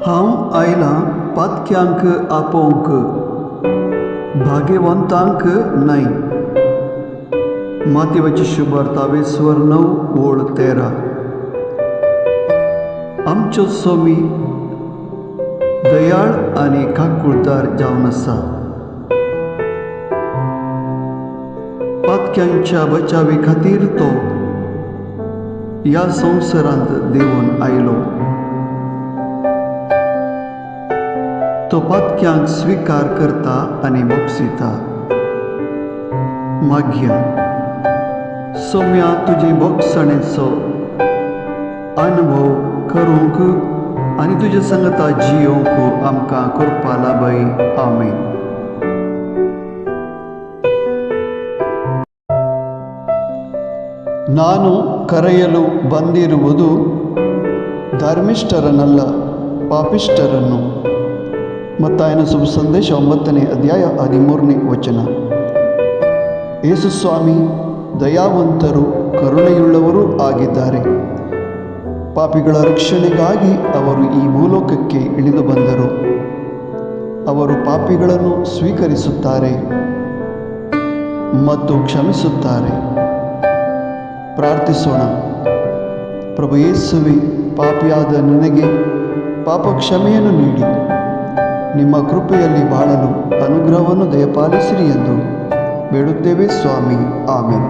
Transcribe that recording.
हांव आयलां पातक्यांक आपोवंक, भाग्यवंतांक न्हय. माथेवाची शुभार 9:13. आमच्यो सोमी दयाळ आनी काकुळदार जावन आसा. पातक्यांच्या बचावी खातीर तो ह्या संवसारांत देंवन आयलो. तो पातक्यांक स्विकार करता आनी मोगसिता. मागया सोम्या तुजे मोगसाणेचो अनुभव करूंक आनी तुजे संगता जियोंक आमकां कृपा लाभय. आमेन. ನಾನು ಕರೆಯಲು ಬಂದಿರುವುದು ಧರ್ಮಿಷ್ಠರನ್ನಲ್ಲ, ಪಾಪಿಷ್ಠರನ್ನು. ಮತ್ತಾಯನ ಶುಭ ಸಂದೇಶ 9ನೇ ಅಧ್ಯಾಯ 13ನೇ ವಚನ. ಯೇಸು ಸ್ವಾಮಿ ದಯಾವಂತರು, ಕರುಣೆಯುಳ್ಳವರೂ ಆಗಿದ್ದಾರೆ. ಪಾಪಿಗಳ ರಕ್ಷಣೆಗಾಗಿ ಅವರು ಈ ಭೂಲೋಕಕ್ಕೆ ಇಳಿದು ಬಂದರು. ಅವರು ಪಾಪಿಗಳನ್ನು ಸ್ವೀಕರಿಸುತ್ತಾರೆ ಮತ್ತು ಕ್ಷಮಿಸುತ್ತಾರೆ. ಪ್ರಾರ್ಥಿಸೋಣ. ಪ್ರಭು ಯೇಸುವೆ, ಪಾಪಿಯಾದ ನನಗೆ ಪಾಪ ಕ್ಷಮೆಯನ್ನು ನೀಡಿ ನಿಮ್ಮ ಕೃಪೆಯಲ್ಲಿ ಬಾಳಲು ಅನುಗ್ರಹವನ್ನು ದಯಪಾಲಿಸಿರಿ ಎಂದು ಬೇಡುತ್ತೇವೆ ಸ್ವಾಮಿ. ಆಮೆನ್.